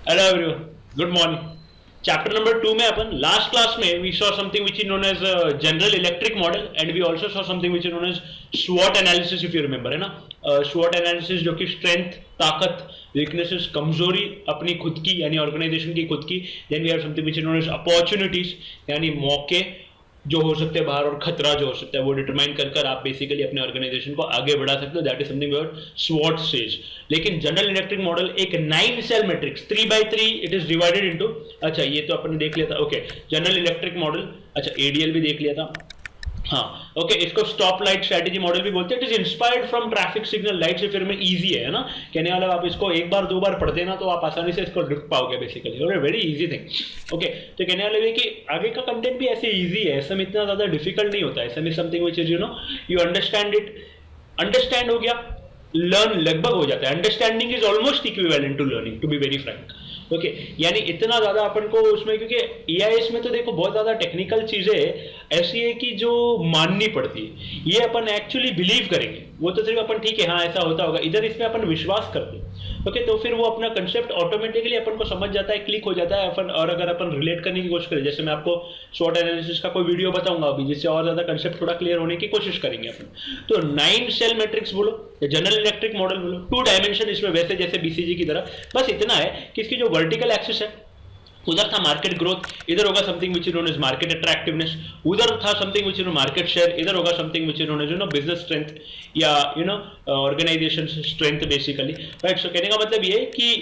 Hello everyone, good morning. Chapter number 2 में अपन last class में we saw something which is known as General Electric model and we also saw something which is known as स्वॉट analysis, if you remember, है ना। स्वॉट analysis जो कि strength, ताकत, weaknesses, कमजोरी अपनी खुद की यानी ऑर्गेनाइजेशन की खुद की। Then we have something which is known as opportunities यानी मौके जो हो सकते हैं बाहर, और खतरा जो हो सकता है वो डिटरमाइन कर कर आप बेसिकली अपने ऑर्गेनाइजेशन को आगे बढ़ा सकते हो। दैट इज समथिंग व्हाट स्वॉट सेज। लेकिन जनरल इलेक्ट्रिक मॉडल एक 9 cell matrix 3x3 it is divided into, अच्छा ये तो अपन ने देख लिया था। ओके, जनरल इलेक्ट्रिक मॉडल, अच्छा एडीएल भी देख लिया था। हाँ ओके, इसको स्टॉप लाइट स्ट्रेटेजी मॉडल भी बोलते हैं। It is inspired from traffic signal light से, फिर में इजी है ना कहने वाला। आप इसको एक बार दो बार पढ़ते ना तो आप आसानी से इसको लिख पाओगे बेसिकली, और वेरी इजी थिंग। ओके, तो कहने वाले ये कि आगे का कंटेंट भी ऐसे इजी है, ऐसा में इतना ज्यादा डिफिकल्ट नहीं होता है। ऐसा में something which is you understand it, understand हो गया, लर्न लगभग हो जाता है। Understanding is almost equivalent to learning, to be very frank. Okay, यानी इतना ज्यादा अपन को उसमें, क्योंकि ईआईएस में तो देखो बहुत ज्यादा टेक्निकल चीजें ऐसी है कि जो माननी पड़ती है, ये अपन एक्चुअली बिलीव करेंगे, वो तो सिर्फ अपन ठीक है हाँ ऐसा होता होगा, इधर इसमें अपन विश्वास करते हैं। ओके, तो फिर वो अपना कंसेप्ट ऑटोमेटिकली अपन को समझ जाता है, क्लिक हो जाता है अपन। और अगर अपन रिलेट करने की कोशिश करें, जैसे मैं आपको स्वॉट एनालिसिस का कोई वीडियो बताऊंगा अभी, जिससे और ज्यादा कंसेप्ट थोड़ा क्लियर होने की कोशिश करेंगे अपन। तो 9 सेल मैट्रिक्स बोलो, जनरल इलेक्ट्रिक मॉडल बोलो, 2 डायमेंशन इसमें वैसे जैसे बीसीजी की तरह, बस इतना है कि इसकी जो वर्टिकल एक्सिस है उधर था मार्केट ग्रोथ, इधर होगा something which is known as market attractiveness, उधर था something which is market share, इधर होगा something which is known as business strength या organisation strength basically, right. So कहने का मतलब ये कि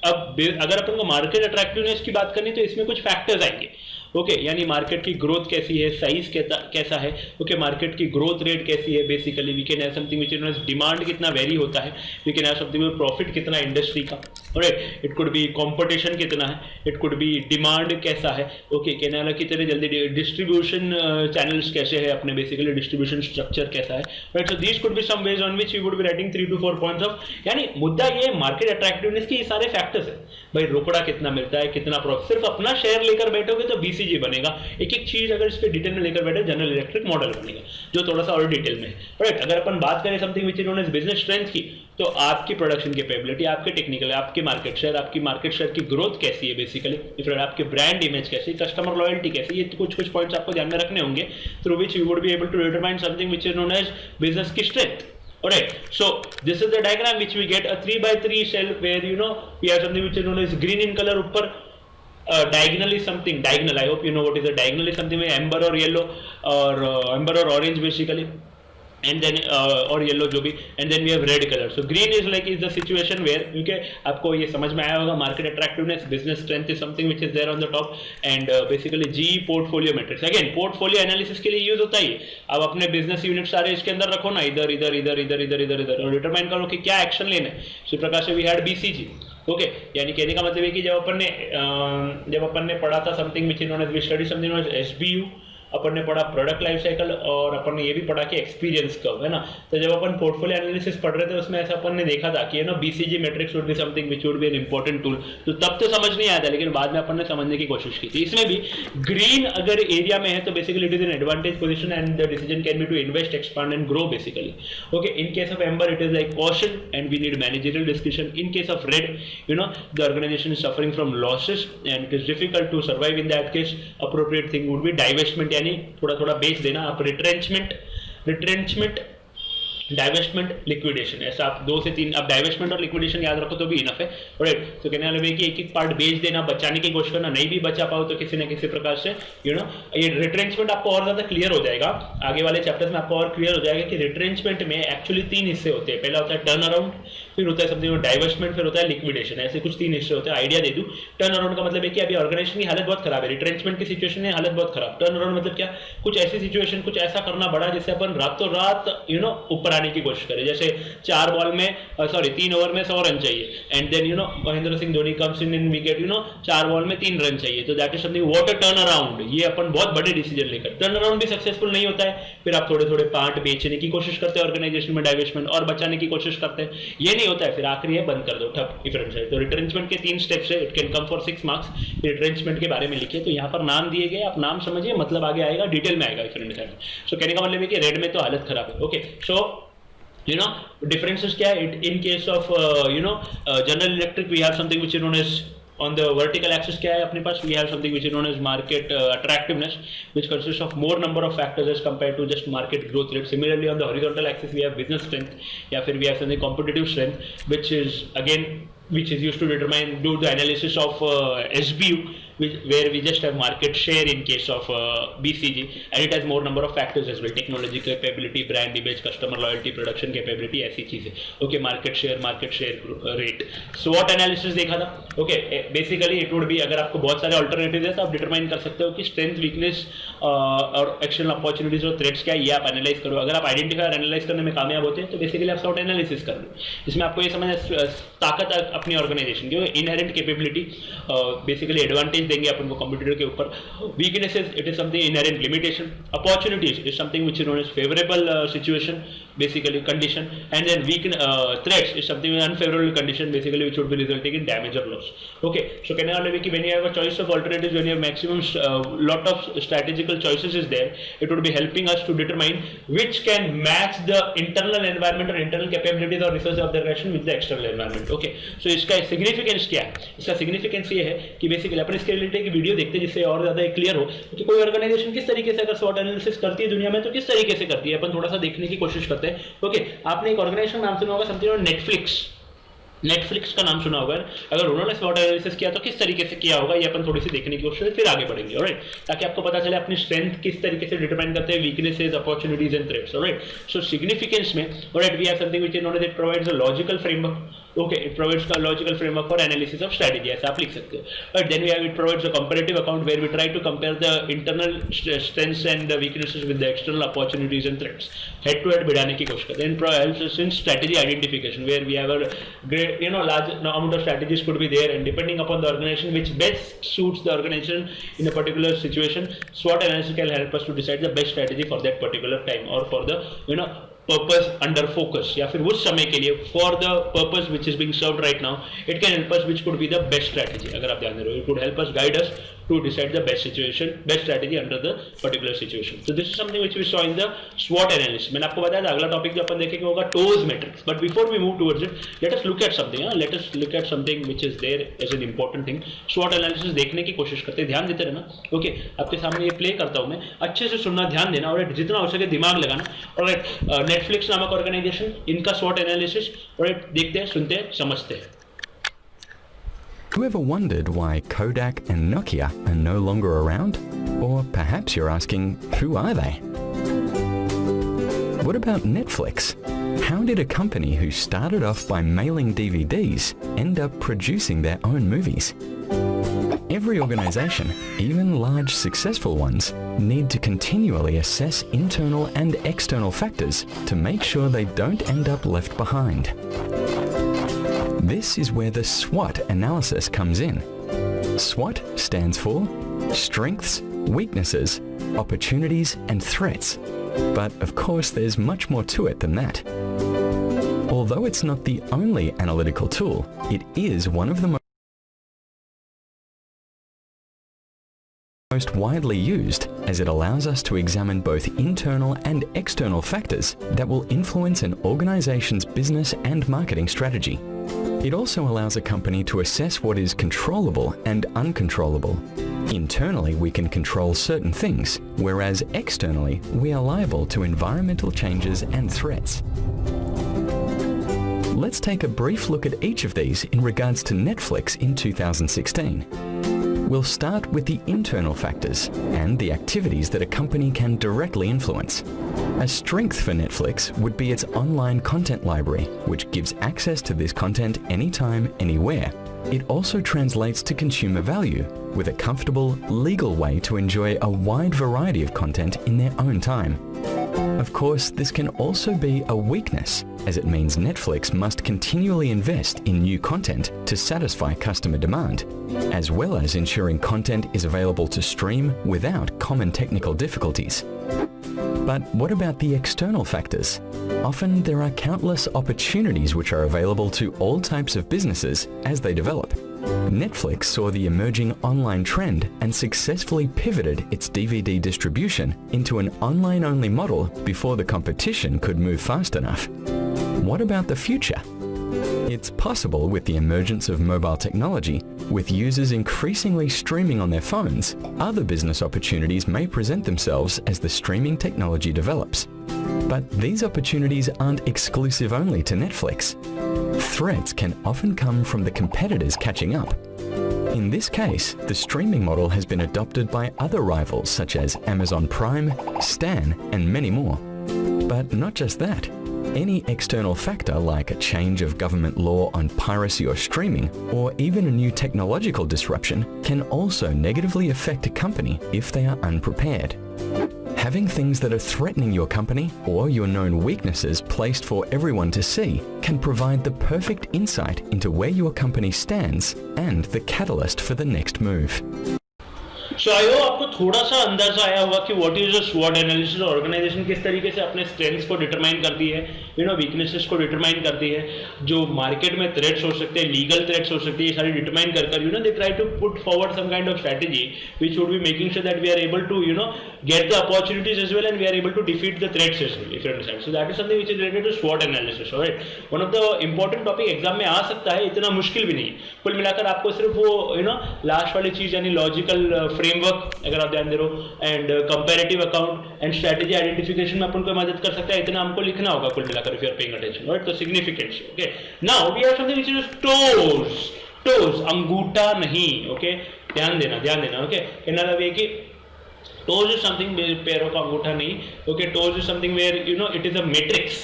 अब अगर अपन को मार्केट अट्रैक्टिवनेस की बात करनी तो इसमें कुछ फैक्टर्स आएंगे। ओके, यानी मार्केट की ग्रोथ कैसी है, साइज कैसा है, ओके, मार्केट की ग्रोथ रेट कैसी है basically. We can have something which is demand कितना वेरी होता है, we can have something profit कितना इंडस्ट्री का, राइट। इट कुड बी कंपटीशन कितना है, इट कुड बी डिमांड कैसा है, ओके, कहने वाला कितने जल्दी डिस्ट्रीब्यूशन चैनल्स कैसे है अपने, बेसिकली डिस्ट्रीब्यूशन स्ट्रक्चर कैसा है, right. So these could be some ways on which you would be writing 3 to 4 points of, यानी मुद्दा ये मार्केट अट्रैक्टिवनेस के ये सारे फैक्टर्स है भाई। रोकड़ा कितना मिलता है, कितना प्रॉफिट, सिर्फ अपना शेयर लेकर बैठोगे तो बीसीजी बनेगा। एक एक चीज अगर इस पे डिटेल में लेकर बैठे जनरल इलेक्ट्रिक मॉडल बनेगा, जो थोड़ा सा और डिटेल में है, राइट। अगर अपन बात करें something which is known as business strength की, तो आपकी प्रोडक्शन कैपेबिलिटी, आपके टेक्निकल, आपके मार्केट शेयर की ग्रोथ कैसी है बेसिकली, फिर आपके ब्रांड इमेज कैसी, कस्टमर लॉयल्टी कैसी, ये कुछ पॉइंट्स आपको ध्यान में रखने होंगे, through which you would be able to determine something which is known as business की strength. Alright, so this is the diagram which we get a 3x3 cell where we have something which is known as green in color ऊपर, diagonal is something, diagonal, I hope you know what is a diagonal, is something with amber or yellow or amber or orange basically, and then or yellow जो भी, and then we have red color. So green is like is the situation where, okay, आपको ये समझ में आया होगा, market attractiveness, business strength is something which is there on the top, and basically G portfolio metrics, again portfolio analysis के लिए use होता है। अब अपने business unit सारे इसके अंदर रखो ना, इधर इधर इधर इधर इधर इधर इधर, और डिटरमाइन करो कि क्या एक्शन लेना है। इसी प्रकार से we had BCG, ओके, यानी कहने का मतलब है कि जब अपन ने पढ़ा था something which is known as, we study something known as SBU, अपन ने पढ़ा प्रोडक्ट लाइफ साइकिल, और अपन ने ये भी पढ़ा कि एक्सपीरियंस कर्व, है ना। तो जब अपन पोर्टफोलियो एनालिसिस पढ़ रहे थे उसमें ऐसा अपन ने देखा था कि BCG matrix would be something which would B an important tool. तो तब तो समझ नहीं आया था, लेकिन बाद में अपन ने समझने की कोशिश की थी। इसमें भी ग्रीन अगर एरिया में है तो basically it is an advantage position and the decision can be to invest, expand and grow basically. Okay, in case of amber it is like caution and we need managerial discussion. In case of red the organisation is suffering from losses and it is difficult to survive, in that case appropriate thing would be divestment, यानी थोड़ा थोड़ा बेच देना। आप retrenchment, divestment, liquidation, ऐसा आप 2 से 3, आप डाइवेस्टमेंट और लिक्विडेशन याद रखो तो भी इनफ है, राइट। तो कहने वाले कि एक एक पार्ट बेच देना, बचाने की कोशिश करना, नहीं भी बचा पाओ तो किसी न किसी प्रकार से ये रिट्रेंचमेंट आपको और ज्यादा क्लियर हो जाएगा आगे वाले चैप्टर्स में, आपको और क्लियर हो जाएगा कि रिट्रेंचमेंट में एक्चुअली 3 हिस्से होते हैं। पहला होता है टर्न अराउंड, फिर होता है समथिंग डाइवेस्टमेंट, फिर होता है लिक्विडेशन। ऐसे कुछ 3 हिस्से होते हैं। आइडिया दे दूं, टर्न अराउंड का मतलब है कि अभी ऑर्गेनाइजेशन की हालत बहुत खराब है, रिट्रेंचमेंट की सिचुएशन में हालत बहुत खराब। टर्न अराउंड मतलब क्या, कुछ ऐसी सिचुएशन, कुछ ऐसा करना बड़ा जिससे अपन रातों रात ऊपर आने की कोशिश करें। जैसे 3 ओवर में 100 रन चाहिए, and then Mahendra Singh Dhoni comes in and we get 4 ball में 3 रन चाहिए, तो that is something what a turn around. ये अपन बहुत बड़े डिसीजन लेकर, टर्न अराउंड भी सक्सेसफुल नहीं होता है, फिर आप थोड़े थोड़े पार्ट बेचने की कोशिश करते हैं ऑर्गेनाइजेशन में, डाइवेस्टमेंट, और बचाने की कोशिश करते हैं, ये नहीं होता है, फिर आखिरी बंद कर दो, ठप, डिफरेंस है। तो रिट्रेंचमेंट के 3 स्टेप्स है, it can come for 6 marks. Retrenchment के बारे में लिखिए, तो यहाँ पर नाम दिए गए, आप नाम समझिए, मतलब आगे आएगा, डिटेल में आएगा डिफरेंट है। सो कहने का मतलब है कि रेड में तो हालत खराब है। ओके, सो differences क्या है, in case of general electric we have something which is known as On the vertical axis क्या है अपने पास, we have something which is known as market attractiveness, which consists of more number of factors as compared to just market growth rate. Similarly, on the horizontal axis we have business strength, या फिर we have something competitive strength, which is again used to do the analysis of SBU, where we just have market share in case of BCG, and it has more number of factors as well, technology capability, brand image, customer loyalty, production capability, ऐसी चीजें. Okay, market share rate. SWOT analysis देखा था. Okay, basically it would be, अगर आपको बहुत सारे alternatives है तो आप determine कर सकते हो कि strength, weakness और external opportunities और threats क्या है, ये आप analyze करो. अगर आप identify और analyze करने में कामयाब होते हैं तो basically आप SWOT analysis कर लो. इसमें आपको ये समझना ताकत अपनी ऑर्गेनाइजेशन की, इनहेरेंट कैपेबिलिटी, बेसिकली एडवांटेज देंगे अपन को कंप्यूटर के ऊपर. Weaknesses, it is something inherent limitation. Opportunities is something which is known as favourable situation, basically condition, and then threats is something unfavorable condition, basically which would be resulting in damage or loss. Okay, so कहने वाले कि when you have a choice of alternatives, when you have maximum lot of strategical choices is there, it would be helping us to determine which can match the internal environment or internal capabilities or resources of the organization with the external environment. Okay, so इसका significance क्या है? इसका significance ये है कि basically अपन इसके related एक video देखते हैं जिससे और ज़्यादा क्लियर हो कि कोई ऑर्गेनाइजेशन किस तरीके से अगर SWOT एनालिसिस करती है दुनिया में तो किस तरीके से करती है, अपन थोड़ा सा देखने की कोशिश करते हैं. ओके, आपने एक ऑर्गेनाइजेशन नाम सुना होगा, समथिंग नेटफ्लिक्स का नाम सुना होगा. अगर उन्होंने SWOT एनालिसिस किया तो किस तरीके से किया होगा, ये अपन थोड़ी सी देखने की कोशिश फिर आगे बढ़ेंगे. ऑलराइट, ताकि आपको पता चले अपनी स्ट्रेंथ किस तरीके से डिटरमाइन करते हैं, weaknesses, opportunities and threats. Alright, so significance में alright we have something which is known as, it provides a logical framework. Okay, it provides a logical framework for analysis of strategy, ऐसा आप लिख सकते हो. But then it provides a comparative account where we try to compare the internal strengths and the weaknesses with the external opportunities and threats. Head to head बिड़ाने की कोशिश करते हैं. Then helps us in strategy identification, where we have a great, large amount of strategies could be there, and depending upon the organization which best suits the organization in a particular situation, SWOT analysis can help us to decide the best strategy for that particular time or for the purpose under focus, या फिर उस समय के लिए for the purpose which is being served right now, it can help us which could be the best strategy. अगर आप ध्यान दे रहे हो, it could help us, guide us to decide the best strategy under the particular situation. So this is something which we saw in the SWOT analysis. मैंने आपको बताया था अगला टॉपिक जो अपन देखेंगे होगा TOWS matrix. But before we move towards it, let us look at something which is there as an important thing. SWOT analysis देखने की कोशिश करते हैं, ध्यान देते रहना. ओके, आपके सामने ये प्ले करता हूँ मैं, अच्छे से सुनना, ध्यान देना और जितना हो सके दिमाग लगाना. और नेटफ्लिक्स नामक ऑर्गेनाइजेशन, इनका SWOT एनालिसिस और देखते हैं, सुनते हैं, समझते हैं. You ever wondered why Kodak and Nokia are no longer around? Or perhaps you're asking, who are they? What about Netflix? How did a company who started off by mailing DVDs end up producing their own movies? Every organization, even large successful ones, need to continually assess internal and external factors to make sure they don't end up left behind. This is where the SWOT analysis comes in. SWOT stands for strengths, weaknesses, opportunities and threats. But of course there's much more to it than that. Although it's not the only analytical tool, it is one of the most widely used, as it allows us to examine both internal and external factors that will influence an organization's business and marketing strategy. It also allows a company to assess what is controllable and uncontrollable. Internally, we can control certain things, whereas externally, we are liable to environmental changes and threats. Let's take a brief look at each of these in regards to Netflix in 2016. We'll start with the internal factors and the activities that a company can directly influence. A strength for Netflix would be its online content library, which gives access to this content anytime, anywhere. It also translates to consumer value, with a comfortable, legal way to enjoy a wide variety of content in their own time. Of course, this can also be a weakness, as it means Netflix must continually invest in new content to satisfy customer demand, as well as ensuring content is available to stream without common technical difficulties. But what about the external factors? Often there are countless opportunities which are available to all types of businesses as they develop. Netflix saw the emerging online trend and successfully pivoted its DVD distribution into an online-only model before the competition could move fast enough. What about the future? It's possible with the emergence of mobile technology, with users increasingly streaming on their phones, other business opportunities may present themselves as the streaming technology develops. But these opportunities aren't exclusive only to Netflix. Threats can often come from the competitors catching up. In this case, the streaming model has been adopted by other rivals such as Amazon Prime, Stan, and many more. But not just that. Any external factor like a change of government law on piracy or streaming, or even a new technological disruption, can also negatively affect a company if they are unprepared. Having things that are threatening your company or your known weaknesses placed for everyone to see can provide the perfect insight into where your company stands and the catalyst for the next move. So I hope आपको थोड़ा सा अंदाजा आया होगा कि what is a स्वॉट analysis. Organisation किस तरीके से अपने स्ट्रेंथ्स को डिटरमाइन करती है, वीकनेसेस को डिटरमाइन करती है, जो मार्केट में थ्रेट्स हो सकते हैं, लीगल थ्रेट्स हो सकती है, ये सारी डिटरमाइन कर they try to put forward some kind of strategy which would be making sure that we are able to get the opportunities as well and we are able to defeat the threats as well, if you understand. So that is something which is related to SWOT analysis. Alright, one of the important topic exam में आ सकता है, इतना मुश्किल भी नहीं है। कुल मिलाकर आपको सिर्फ वो लास्ट वाली चीज यानी लॉजिकल फ्रेमवर्क अगर आप ध्यान दे रहे हो and comparative account and strategy identification में अपन को मदद कर सकता है, इतना हमको लिखना होगा कुल मिलाकर, if you are paying attention. Right, तो significance. Okay, now we have something which is TOWS, अंगूठा नहीं। ओके, ध्यान देना। ओके, कहना है कि toes is something पैरों का अंगूठा नहीं। Okay, toes is something where it is a matrix।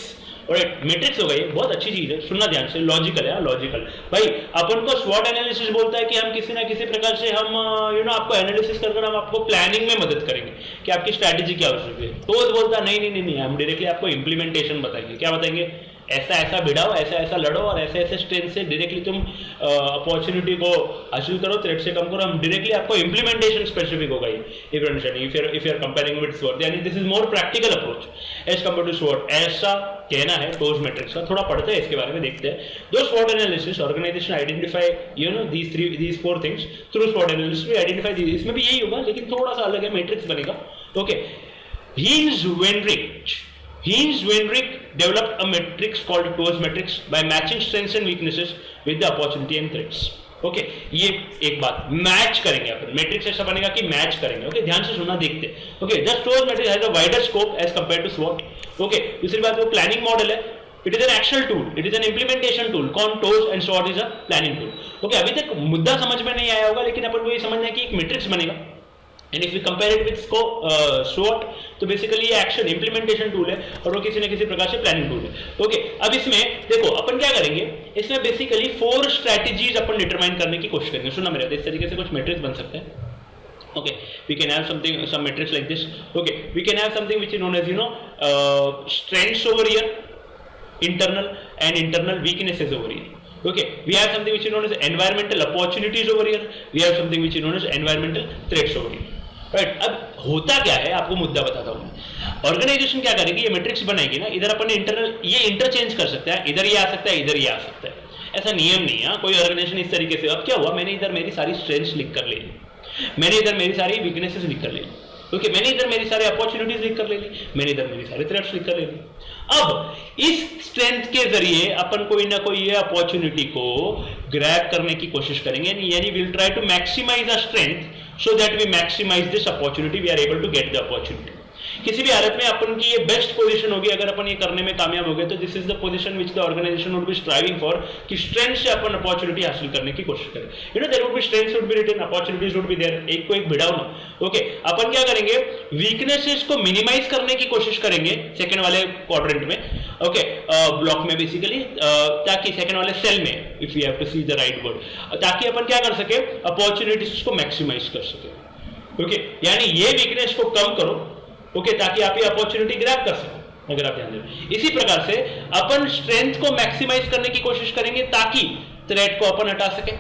Alright, matrix हो गई, बहुत अच्छी चीज है, सुनना ध्यान से, लॉजिकल है, लॉजिकल। भाई अपन को स्वॉट एनालिसिस बोलता है कि हम किसी ना किसी प्रकार से हम आपको एनालिसिस कर हम आपको प्लानिंग में मदद करेंगे कि आपकी स्ट्रैटेजी क्या हो सकती है। टोज बोलता है नहीं, हम डायरेक्टली आपको इंप्लीमेंटेशन बताएंगे। क्या बताएंगे? ऐसा भिड़ाओ, ऐसा लड़ो और ऐसे स्ट्रेंथ से डायरेक्टली तुम अपॉर्चुनिटी को हासिल करो, थ्रेट से कम करो। हम डायरेक्टली आपको इंप्लीमेंटेशन स्पेसिफिक होगा ये, if you are comparing with स्वॉट, यानी this is more practical approach as compare to स्वॉट, ऐसा कहना है टोज मैट्रिक्स का। थोड़ा पढ़ते हैं इसके बारे में, देखते हैं। दो स्वॉट analysis organisation identify these four things through स्वॉट analysis we identify, इसमें भी यही होगा लेकिन थोड़ा सा अलग है, मैट्रिक्स बनेगा। Okay, Heinz Weinrich developed a matrix called TOWS matrix by matching strengths and weaknesses with the opportunity and threats. Okay, ये एक बात मैच करेंगे अपन, मैट्रिक्स ऐसा बनेगा कि मैच करेंगे। ओके, ध्यान से सुनना, देखते हैं। Okay, just TOWS matrix has a wider scope as compared to SWOT. Okay, दूसरी बात वो प्लानिंग मॉडल है, it is an action tool, it is N implementation tool. कौन? TOWS and SWOT is a planning tool. Okay, अभी तक मुद्दा समझ में नहीं आया होगा लेकिन अपन को ये समझना है कि एक मैट्रिक्स बनेगा and if we compare it with SWOT तो बेसिकली ये एक्शन इंप्लीमेंटेशन टूल है और वो किसी न किसी प्रकार से प्लानिंग टूल है। ओके, अब इसमें देखो अपन क्या करेंगे, इसमें बेसिकली 4 स्ट्रैटेजीज अपन डिटरमाइन करने की कोशिश करेंगे। सुनना मेरा, इस तरीके से कुछ मैट्रिक्स बन सकते हैं। Okay, we can have some matrix like this. Okay, we can have something which is known as strengths over here, internal weaknesses over here. Okay, we have something which is known as environmental opportunities over here. We have something which is known as environmental threats over here. Right, अब होता क्या है आपको मुद्दा बताता हूँ मैं। Organisation क्या करेगी, ये मैट्रिक्स बनाएगी ना, इधर अपन इंटरनल ये इंटरचेंज कर सकते हैं, इधर ये आ सकता है, इधर ये आ सकता है, ऐसा नियम नहीं है कोई ऑर्गेनाइजेशन इस तरीके से। अब क्या हुआ, मैंने इधर मेरी सारी स्ट्रेंथ्स लिख कर ले ली, मैंने इधर मेरी सारी वीकनेसेस लिख कर ले ली। ओके, मैंने इधर मेरी सारी अपॉर्चुनिटीज लिख कर ले ली, मैंने इधर मेरी सारी थ्रेट्स लिख कर ले ली। अब इस स्ट्रेंथ के जरिए अपन कोई ना कोई ये अपॉर्चुनिटी को ग्रैब करने की कोशिश करेंगे, यानी will try to maximise a strength so that we maximize this opportunity, we are able to get the opportunity. किसी भी हालत में अपन की ये बेस्ट पोजीशन होगी अगर अपन ये करने में कामयाब हो गए तो this is the position which the organisation would be striving for, कि स्ट्रेंथ से अपन अपॉर्चुनिटी हासिल करने की कोशिश करें। There would be strengths would be written, opportunities would be there, एक को एक भिड़ाओ ना। ओके, अपन क्या करेंगे, वीकनेसेस को मिनिमाइज करने की कोशिश करेंगे सेकंड वाले क्वाड्रेंट में। ओके, ब्लॉक में बेसिकली, ताकि सेकंड वाले सेल में, if you have to see the right word, ताकि अपन क्या कर सके, अपॉर्चुनिटीज को मैक्सिमाइज कर सके। ओके, यानी ये वीकनेस को कम करो, ओके, ताकि आप ये अपॉर्चुनिटी ग्रैब कर सको, अगर आप ध्यान दें। इसी प्रकार से अपन स्ट्रेंथ को मैक्सिमाइज करने की कोशिश करेंगे ताकि थ्रेट को अपन हटा सके,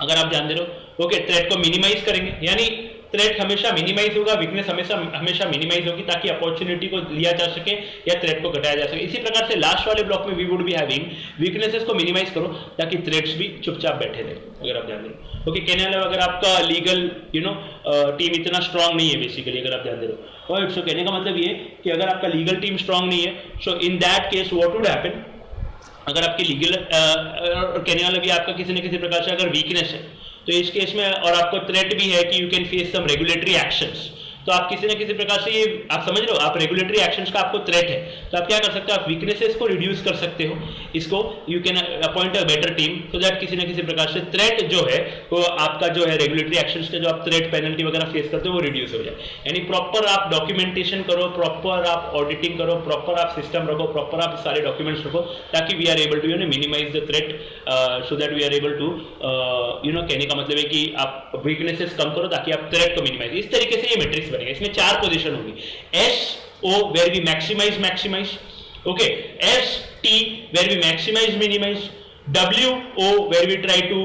अगर आप ध्यान दे रहे हो। ओके, थ्रेट को मिनिमाइज करेंगे, यानी थ्रेट हमेशा मिनिमाइज होगा, वीकनेस हमेशा मिनिमाइज होगी ताकि अपॉर्चुनिटी को लिया जा सके या थ्रेट को घटाया जा सके। इसी प्रकार से लास्ट वाले ब्लॉक में we would be having weaknesses को मिनिमाइज करो ताकि थ्रेट्स भी चुपचाप बैठे रहे, अगर आप ध्यान दें। ओके, कहने वाला अगर आपका लीगल टीम इतना स्ट्रांग नहीं है बेसिकली, अगर आप ध्यान दे रहे हो, और सो कहने का मतलब ये कि अगर आपका लीगल टीम स्ट्रांग नहीं है, so in that case what would happen, अगर आपकी लीगल कहने वाला भी आपका किसी न किसी प्रकार से अगर वीकनेस है, तो इस केस में और आपको थ्रेट भी है कि you can face some regulatory actions, तो आप किसी न किसी प्रकार से ये आप समझ रहे हो, आप रेगुलेटरी एक्शंस का आपको थ्रेट है, तो आप क्या कर सकते हो, आप वीकनेसेस को रिड्यूस कर सकते हो, इसको you can appoint a better team so that किसी न किसी प्रकार से थ्रेट जो है वो आपका जो है रेगुलेटरी एक्शंस का जो आप थ्रेट पेनल्टी वगैरह फेस करते हो वो रिड्यूस हो जाए। यानी प्रॉपर आप डॉक्यूमेंटेशन करो, प्रॉपर आप ऑडिटिंग करो, प्रॉपर आप सिस्टम रखो, प्रॉपर आप सारे डॉक्यूमेंट्स रखो, ताकि we are able to minimise the threat, so that we are able to कहने का मतलब है कि आप वीकनेसेस कम करो ताकि आप थ्रेट को मिनिमाइज, इस तरीके से ये मैट्रिक्स बनेगा। इसमें 4 पोजीशन होगी, S O where we maximise, okay, S T where we maximise, W O where we try to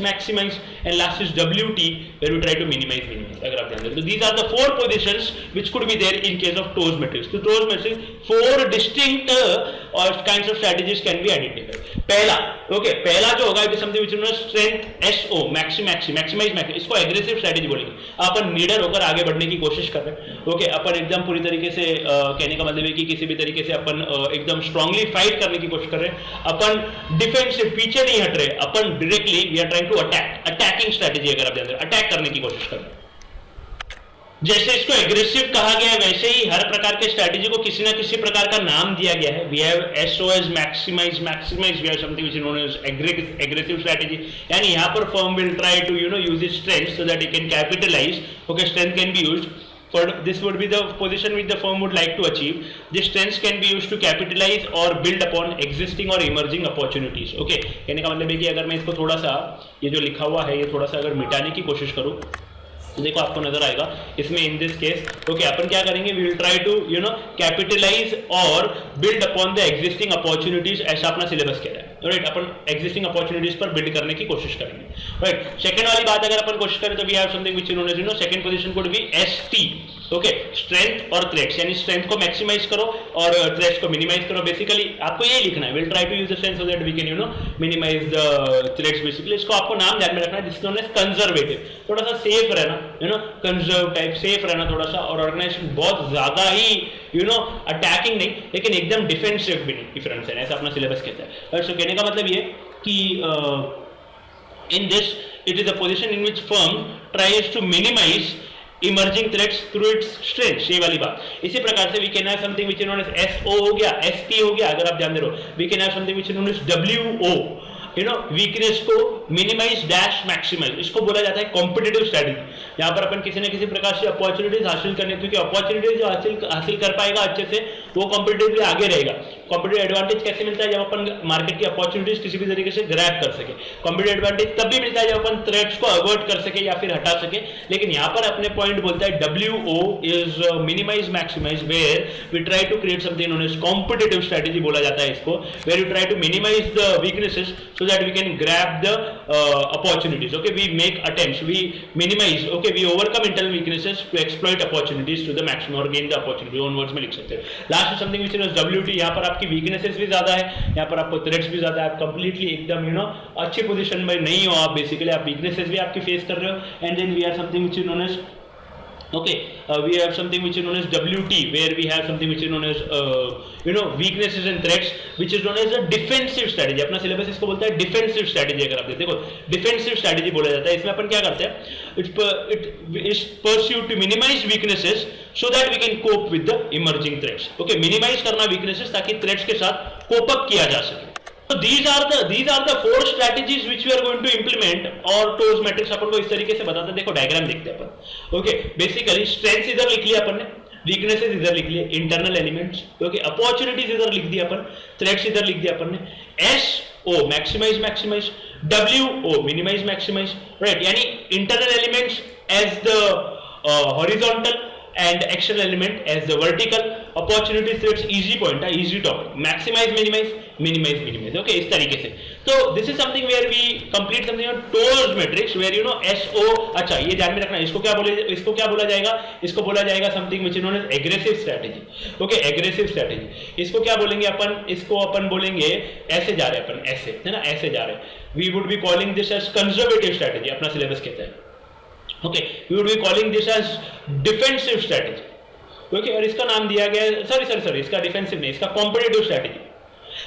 maximize, and last is WT where we try to minimize. अगर आप ध्यान दें तो these are the 4 positions which could be there in case of TOWS matrix. तो TOWS matrix 4 distinct kinds of strategies can be identified. पहला, okay, पहला जो होगा it is something which is known as strength SO maximize, इसको aggressive strategy बोलेंगे। अपन नीडर होकर आगे बढ़ने की कोशिश कर रहे हैं, ओके, अपन एकदम पूरी तरीके से कहने का मतलब है कि किसी भी तरीके से अपन एकदम स्ट्रांगली फाइट करने की कोशिश कर रहे हैं, अपन डिफेंस से पीछे नहीं हट रहे, अपन directly we are trying to attacking strategy, अगर आप जानते हैं अटैक करने की कोशिश कर रहे हैं। जैसे इसको एग्रेसिव कहा गया है, वैसे ही हर प्रकार के स्ट्रेटजी को किसी ना किसी प्रकार का नाम दिया गया है। We have SOS maximise, we have something which is known as aggressive strategy, यानी यहां पर firm will try to use its strength so that it can capitalise, okay, strength can be used for this would be the position which the firm would like to achieve. This strengths can be used to capitalize or build upon existing or emerging opportunities. Okay, कहने का मतलब है कि अगर मैं इसको थोड़ा सा ये जो लिखा हुआ है ये थोड़ा सा अगर मिटाने की कोशिश करूं तो देखो आपको नजर आएगा इसमें इन दिस केस, ओके, अपन क्या करेंगे, we will try to capitalise और build upon the existing opportunities, ऐसा अपना सिलेबस कह रहा है, राइट। अपन एग्जिस्टिंग अपॉर्चुनिटीज पर बिल्ड करने की कोशिश करेंगे, राइट। सेकंड वाली बात अगर अपन कोशिश करें तो we have something which is known as second position could be ST, okay, strength और थ्रेट्स, यानी स्ट्रेंथ को मैक्सिमाइज करो और थ्रेट्स को मिनिमाइज करो। बेसिकली आपको ये लिखना है, will try to use the strength so that we can minimise the threats. Basically इसको आपको नाम ध्यान में रखना है, जिसको नोन एज कंजर्वेटिव, थोड़ा सा सेफ रहना, कंजर्व टाइप, सेफ रहना थोड़ा सा, और ऑर्गेनाइजेशन बहुत ज्यादा ही अटैकिंग नहीं लेकिन एकदम डिफेंसिव भी नहीं, डिफरेंस है, ऐसा अपना सिलेबस कहता है। और सो कहने का मतलब ये कि in this it is a position in which firm tries to minimise emerging threats through its strength, ये वाली बात। इसी प्रकार से we can have something which is known as SO हो गया, एसटी हो गया, अगर आप ध्यान दे रहे हो, we can have something which is known as WO, weakness को मिनिमाइज डैश मैक्सिमाइज, इसको बोला जाता है कॉम्पिटिटिव स्ट्रेटजी। यहाँ पर अपन किसी न किसी प्रकार से अपॉर्चुनिटीज हासिल करने, क्योंकि अपॉर्चुनिटीज जो हासिल कर पाएगा अच्छे से वो कॉम्पिटिटिवली आगे रहेगा। कॉम्पिटिटिव एडवांटेज कैसे मिलता है, जब अपन मार्केट की अपॉर्चुनिटीज किसी भी तरीके से ग्रैब कर सके। कॉम्पिटिटिव एडवांटेज तब भी मिलता है जब अपन थ्रेट्स को अवॉइड कर सके या फिर हटा सके, लेकिन यहाँ पर अपने पॉइंट बोलता है WO is minimise maximise, where we try to create something known as competitive strategy बोला जाता है इसको, where you try to minimise the weaknesses so that we can grab the opportunities. Okay, we make attempts, we minimize, okay, we overcome internal weaknesses to exploit opportunities to the maximum or gain the opportunity. on words में लिख सकते हैं। Last is something which is WT, यहाँ पर आपकी weaknesses भी ज्यादा है, यहाँ पर आपको threats भी ज्यादा है, आप completely एकदम अच्छी पोजीशन में नहीं हो, आप बेसिकली आप weaknesses भी आपकी फेस कर रहे हो, and then we have something which is known as okay, we have something which is known as WT, where we have something which is known as weaknesses and threats, which is known as a defensive strategy. अपना syllabus इसको बोलता है defensive strategy। अगर आप देखो defensive strategy बोला जाता है, इसमें अपन क्या करते हैं, it is pursued to minimize weaknesses so that we can cope with the emerging threats. Okay, minimize करना weaknesses ताकि threats के साथ cope up किया जा सके। So these are the 4 strategies which we are going to implement, और TOWS matrix अपन को इस तरीके से बताता है। देखो डायग्राम देखते हैं अपन। ओके, बेसिकली स्ट्रेंथ्स इधर लिख लिया अपन ने, वीकनेसेस इधर लिख लिए, इंटरनल एलिमेंट्स, ओके, अपॉर्चुनिटीज इधर लिख दिया अपन, थ्रेट्स इधर लिख दिया अपन ने, SO maximise, WO minimise maximise, right, यानी internal elements as the horizontal and external element as the vertical, opportunity threats easy point, easy topic, maximize minimize, okay, इस तरीके से। तो this is something where we complete something on TOWS matrix where SO, अच्छा ये ध्यान में रखना, इसको क्या बोला जाएगा, इसको बोला जाएगा something which is known as aggressive strategy, okay, aggressive strategy। इसको क्या बोलेंगे अपन, इसको अपन बोलेंगे ऐसे जा रहे हैं अपन, ऐसे है ना, ऐसे जा रहे हैं, we would be calling this as conservative strategy, अपना सिलेबस कहता है। Okay, we would be calling this as defensive strategy. Okay, और इसका नाम दिया गया है, sorry, इसका defensive नहीं, इसका competitive strategy.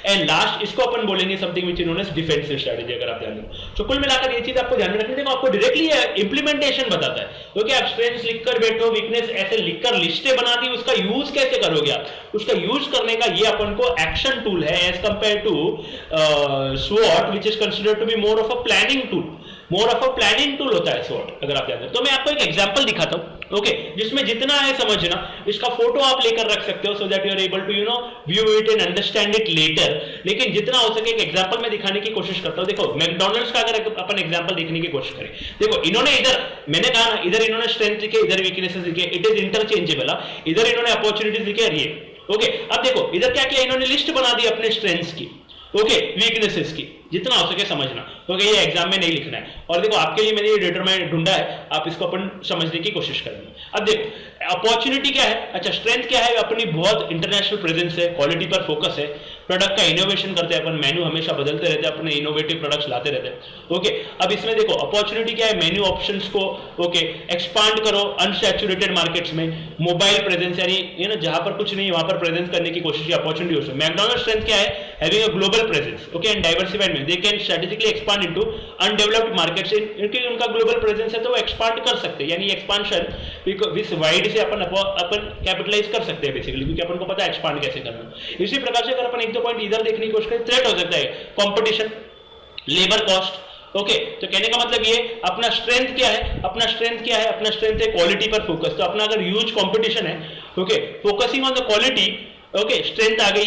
एंड लास्ट इसको अपन बोलेंगे something which is known as defensive strategy, अगर आप ध्यान दें। तो कुल मिलाकर ये चीज आपको ध्यान में रखनी है। देखो आपको डायरेक्टली इंप्लीमेंटेशन बताता है, क्योंकि आप स्ट्रेंथ्स लिखकर बैठो, वीकनेस ऐसे लिखकर लिस्टें बना दी, उसका यूज कैसे करोगे आप, उसका यूज करने का ये अपन को एक्शन टूल है as compare to SWOT which is considered to be more of a planning tool, more of a planning tool होता है SWOT, अगर आप जानते हैं। तो मैं आपको एक एग्जांपल दिखाता हूं, ओके, जिसमें जितना है समझना, इसका फोटो आप लेकर रख सकते हो so that you are able to view it and understand it later, लेकिन जितना हो सके एक एग्जांपल में दिखाने की कोशिश करता हूं। देखो मैकडॉनल्ड्स का अगर अपन एग्जांपल देखने की कोशिश करें, देखो इन्होंने इधर, मैंने कहा ना, इधर इन्होंने स्ट्रेंथ लिखे, इधर वीकनेसेस लिखे, इट इज इंटरचेंजेबल, इधर इन्होंने अपॉर्चुनिटीज लिखे और ये, ओके। अब देखो इधर क्या किया, इन्होंने लिस्ट बना दी अपने स्ट्रेंथ्स की, ओके, वीकनेसेस की, जितना हो सके समझना, क्योंकि ये एग्जाम में नहीं लिखना है। और देखो आपके लिए मैंने ये डिटरमाइन ढूंढा है, आप इसको अपन समझने की कोशिश करेंगे। अब देखो अपॉर्चुनिटी क्या है, अच्छा स्ट्रेंथ क्या है, अपनी बहुत इंटरनेशनल प्रेजेंस है, क्वालिटी पर फोकस है, प्रोडक्ट का इनोवेशन करते हैं अपन, मेन्यू हमेशा बदलते रहते हैं, अपने इनोवेटिव प्रोडक्ट्स लाते रहते हैं, ओके। अब इसमें देखो अपॉर्चुनिटी क्या है, मेन्यू ऑप्शंस को, ओके, एक्सपांड करो अनसैचुरेटेड मार्केट्स में, मोबाइल प्रेजेंस यानी जहां पर कुछ नहीं वहां पर प्रेजेंस करने की कोशिश, अपॉर्चुनिटी हो सकती है। मैकडॉनल्ड्स स्ट्रेंथ क्या है, having a global presence, okay, and diversified में they can strategically expand into undeveloped markets, क्योंकि उनका ग्लोबल प्रेजेंस है तो वो एक्सपांड कर सकते हैं, यानी एक्सपांशन इस वाइड से अपन कैपिटलाइज कर सकते हैं बेसिकली, क्योंकि अपन को पता है एक्सपांड कैसे करना। इसी प्रकार से अगर अपन एक दो पॉइंट इधर देखने की कोशिश करें, थ्रेट हो सकता है कंपटीशन, लेबर कॉस्ट, ओके। तो कहने का मतलब ये अपना स्ट्रेंथ क्या है, अपना स्ट्रेंथ क्या है, अपना स्ट्रेंथ है क्वालिटी पर फोकस। तो अपना अगर ह्यूज कंपटीशन है, okay, focusing on the quality, okay, strength आ गई,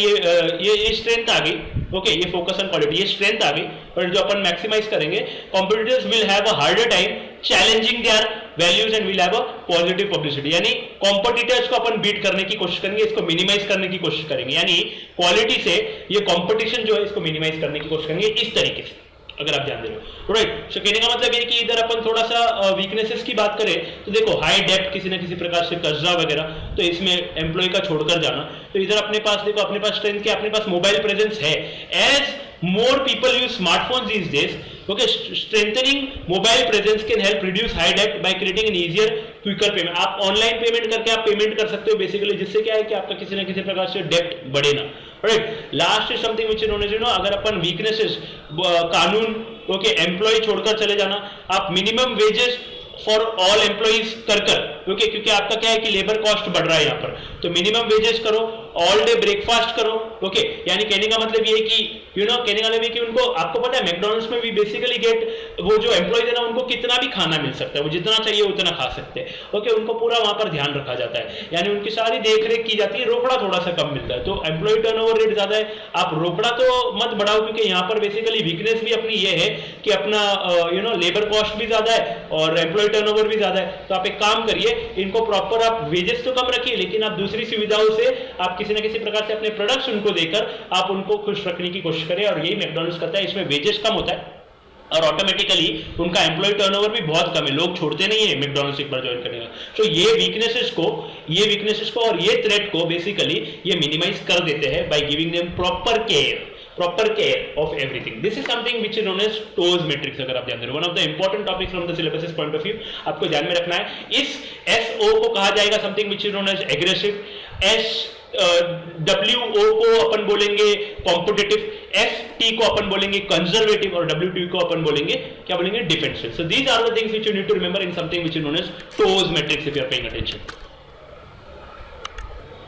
ये स्ट्रेंथ आ गई, ओके, ये फोकस ऑन क्वालिटी, ये स्ट्रेंथ आ गई, और जो अपन मैक्सिमाइज करेंगे, competitors will have a harder time challenging their values and will have a positive publicity, यानी कॉम्पिटिटर्स को अपन बीट करने की कोशिश करेंगे, इसको मिनिमाइज करने की कोशिश करेंगे, यानी क्वालिटी से ये कंपटीशन जो है इसको मिनिमाइज करने की कोशिश करेंगे इस तरीके से, अगर आप ध्यान दे रहे हो, राइट। सो कहने का मतलब ये कि इधर अपन थोड़ा सा वीकनेसेस की बात करें तो देखो हाई डेप्थ, किसी ना किसी प्रकार से कर्जा वगैरह, तो इसमें एम्प्लॉय का छोड़कर जाना। तो इधर अपने पास देखो, अपने पास स्ट्रेंथ क्या, अपने पास मोबाइल प्रेजेंस है, as more people use smartphones these days, okay, strengthening mobile presence can help reduce high debt by creating an easier quicker payment। आप ऑनलाइन पेमेंट करके आप पेमेंट कर सकते हो बेसिकली, जिससे क्या है कि आपका किसी ना किसी प्रकार से डेप्ट बढ़े ना, right. Last is something which is known as अगर अपन वीकनेसेस, कानून, ओके, एम्प्लॉय छोड़कर चले जाना, आप minimum wages for all employees कर, ओके, क्योंकि आपका क्या है कि लेबर कॉस्ट बढ़ रहा है यहाँ पर, तो मिनिमम वेजेस करो, ऑल डे ब्रेकफास्ट करो, ओके, यानी कहने का मतलब ये कि कहने का मतलब ये कि उनको, आपको पता है मैकडॉनल्ड्स में भी बेसिकली गेट, वो जो एम्प्लॉइज है ना, उनको कितना भी खाना मिल सकता है, वो जितना चाहिए उतना खा सकते हैं, ओके, उनको पूरा वहां पर ध्यान रखा जाता है, यानी उनकी सारी देखरेख की जाती है, रोकड़ा थोड़ा सा कम मिलता है। तो एम्प्लॉय टर्नओवर रेट ज्यादा है, आप रोकड़ा तो मत बढ़ाओ, क्योंकि यहाँ पर बेसिकली वीकनेस भी अपनी ये है कि अपना लेबर कॉस्ट भी ज्यादा है और एम्प्लॉय टर्नओवर भी ज्यादा है। तो आप एक काम करिए, इनको प्रॉपर आप वेजेस तो कम रखिए, लेकिन आप दूसरी सुविधाओं से आप किसी ना किसी प्रकार से अपने प्रोडक्ट्स उनको देकर आप उनको खुश रखने की कोशिश करें, और यही मैकडॉनल्ड्स करता है। इसमें वेजेस कम होता है और ऑटोमेटिकली उनका एम्प्लॉय टर्नओवर भी बहुत कम है, लोग छोड़ते नहीं है मैकडॉनल्ड्स एक बार ज्वाइन करने का। तो ये वीकनेसेस को और ये थ्रेट को बेसिकली ये मिनिमाइज कर देते हैं by giving them proper care of everything. This is something which is known as TOWS matrix, अगर आप जान रहे हो, one of the important topics from the syllabus point of view, आपको ध्यान में रखना है। इस SO को कहा जाएगा something which is known as aggressive, WO को अपन बोलेंगे कॉम्पिटिटिव, FT को अपन बोलेंगे कंजर्वेटिव, और WT को अपन बोलेंगे क्या बोलेंगे, defensive. So these are the things which you need to remember in something which is known as TOWS matrix if you are paying attention.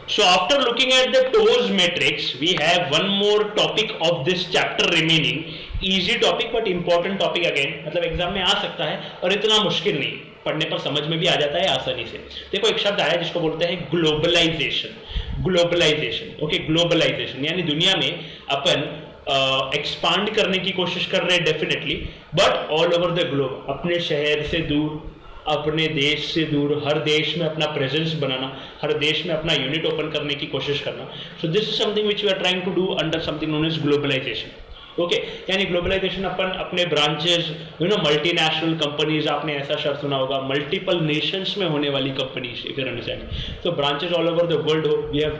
So after looking at the TOWS matrix, we have one more topic of this chapter remaining. Easy topic but important topic again, मतलब exam में आ सकता है और इतना मुश्किल नहीं, पढ़ने पर समझ में भी आ जाता है आसानी से। देखो एक शब्द आया जिसको बोलते हैं ग्लोबलाइजेशन, ओके, ग्लोबलाइजेशन यानी दुनिया में अपन एक्सपांड करने की कोशिश कर रहे हैं definitely, but all over the globe, अपने शहर से दूर, अपने देश से दूर, हर देश में अपना प्रेजेंस बनाना, हर देश में अपना यूनिट ओपन करने की कोशिश करना। So this is something which we are trying to do under something known as globalisation, okay. यानी ग्लोबलाइजेशन अपन अपने ब्रांचेस, मल्टीनेशनल कंपनीज, आपने ऐसा शब्द सुना होगा, मल्टीपल नेशंस में होने वाली companies, if you understand. So branches all over the world हो, we have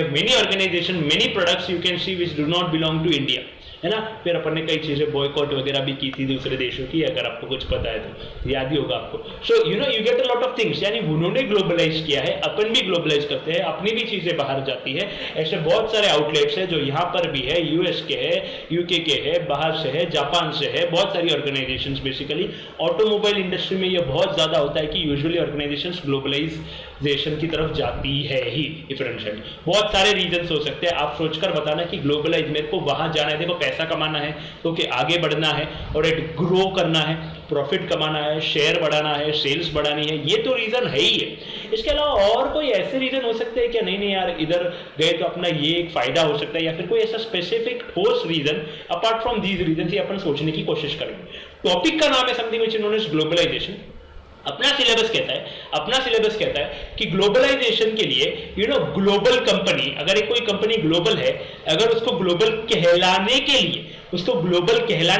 many organisation, many products you can see which do not belong to India, है ना। फिर अपन ने कई चीजें बॉयकॉट वगैरह भी की थी दूसरे देशों की, अगर आपको कुछ पता है तो याद ही होगा आपको। So you get a lot of things, यानी उन्होंने ग्लोबलाइज किया है, अपन भी ग्लोबलाइज करते हैं, अपनी भी चीजें बाहर जाती है। ऐसे बहुत सारे आउटलेट्स है जो यहाँ पर भी है, यूएस के है, यूके के है, बाहर से है, जापान से है, बहुत सारी ऑर्गेनाइजेशंस। बेसिकली ऑटोमोबाइल इंडस्ट्री में ये बहुत ज्यादा होता है कि यूजुअली ऑर्गेनाइजेशंस ग्लोबलाइजेशन की तरफ जाती है ही। डिफरेंशिएट बहुत सारे रीजंस हो सकते हैं, आप सोचकर बताना कि ग्लोबलाइज मेरे को वहां जाना है, देखो पैसा कमाना है, क्योंकि आगे बढ़ना है और एक ग्रो करना है, प्रॉफिट कमाना है, शेयर बढ़ाना है, सेल्स बढ़ानी है, ये तो रीजन है ही है। इसके अलावा और कोई ऐसे रीजन हो सकते हैं क्या? नहीं यार, इधर गए तो अपना ये एक फायदा हो सकता है, या फिर कोई ऐसा स्पेसिफिक ठोस reason apart from these reason ही अपन सोचने की कोशिश करेंगे। टॉपिक का नाम है something which is known as globalisation. अपना सिलेबस कहता है कि ग्लोबलाइजेशन के लिए ग्लोबल कंपनी, अगर एक कोई कंपनी ग्लोबल है, अगर उसको ग्लोबल कहलाने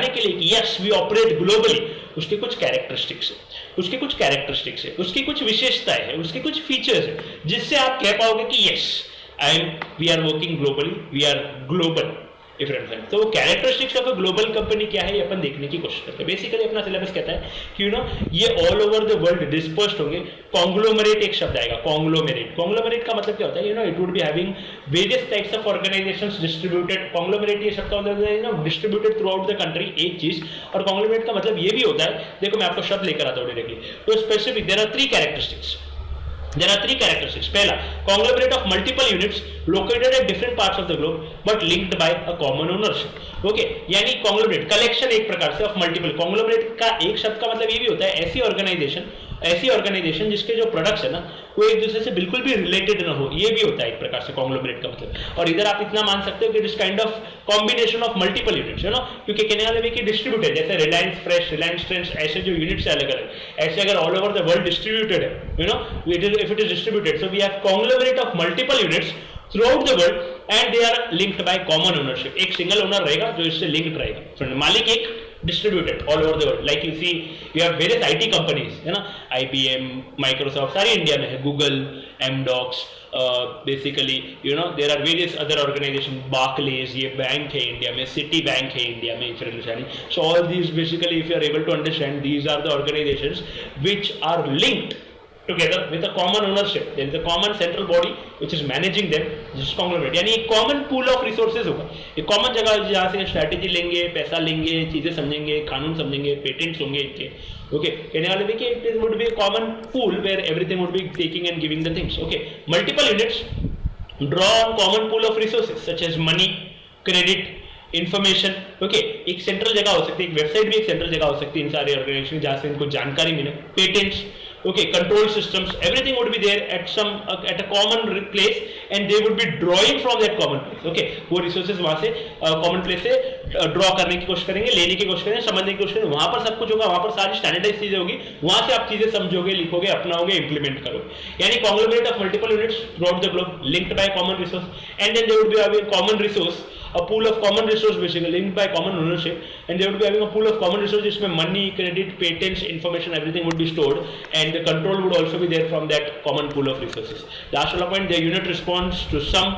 के लिए कि यस वी ऑपरेट ग्लोबली, उसके कुछ कैरेक्टरिस्टिक्स है, उसकी कुछ विशेषताएं है, उसके कुछ फीचर्स है, जिससे आप कह पाओगे कि yes we are working globally, we are global. Different. तो characteristics of a global company क्या है, ये अपन देखने की कोशिश करते हैं। बेसिकली अपना सिलेबस कहता है कि ये all over the world dispersed होंगे। कॉन्ग्लोमरेट एक शब्द आएगा, कॉन्ग्लोमरेट का मतलब क्या होता है? It would be having various types of organisations distributed. Conglomerate ये शब्द का मतलब distributed through out the country, एक चीज। और कॉन्ग्लोमरेट का मतलब ये भी होता है, देखो मैं आपको शब्द लेकर आता हूँ डायरेक्टली। तो specific there are three characteristics. पहला, conglomerate of multiple units located at different parts of the globe but linked by a common ownership. Okay, यानी conglomerate कलेक्शन एक प्रकार से ऑफ मल्टीपल। conglomerate का एक शब्द का मतलब ये भी होता है ऐसी ऑर्गेनाइजेशन जिसके जो प्रोडक्ट्स है ना वो एक दूसरे से बिल्कुल भी रिलेटेड ना हो, ये भी होता है एक प्रकार से conglomerate का मतलब। और इधर आप इतना मान सकते हो कि it is kind of combination of multiple units, है ना, क्योंकि कहने वाले कि डिस्ट्रीब्यूटेड, जैसे रिलायंस फ्रेश, रिलायंस ट्रेंड्स, ऐसे जो यूनिट्स है अलग अलग, ऐसे अगर all over the world distributed है, if it is distributed, so we have conglomerate of multiple units throughout the world and they are linked by common ownership. एक सिंगल ओनर रहेगा जो इससे लिंक्ड रहेगा, मालिक एक, distributed all over the world. Like you see, you have various IT companies, है ना, IBM, Microsoft, सारी इंडिया में है, Google, Amdocs, basically there are various other organizations, Barclays, ये बैंक है इंडिया में, City बैंक है इंडिया में, differentially. So all these basically, if you are able to understand, these are the organizations which are linked together with a common ownership. There is a common central body which is managing them, which is conglomerate. यानी एक common pool of resources होगा, एक common जगह जहाँ से strategy लेंगे, पैसा लेंगे, चीजें समझेंगे, कानून समझेंगे, पेटेंट्स होंगे इनके। ओके, कहने वाले भी कि it would be a common pool where everything would be taking and giving the things. Okay, multiple units draw on common pool of resources such as money, credit, information. Okay, एक central जगह हो सकती है, एक website भी एक central जगह हो सकती है इन सारे ऑर्गेनाइजेशन जहां से इनको जानकारी मिले। Patents, okay, control systems, everything would be there at a common place and they would be drawing from that common place. Okay, वो resources वहां से common place से draw करने की कोशिश करेंगे, लेने की कोशिश करेंगे, समझने की कोशिश करेंगे। वहां पर सब कुछ होगा, वहां पर सारी स्टैंडर्डाइज चीजें होगी, वहां से आप चीजें समझोगे, लिखोगे, अपनाओगे, इंप्लीमेंट करोगे। यानी conglomerate of multiple units throughout the globe linked by common resource, and then they would be having common resource, a pool of common resource basically linked by common ownership, and they would be having a pool of common resource जिसमें money, credit, patents, information, everything would be stored, and the control would also be there from that common pool of resources. Last point, the unit responds to some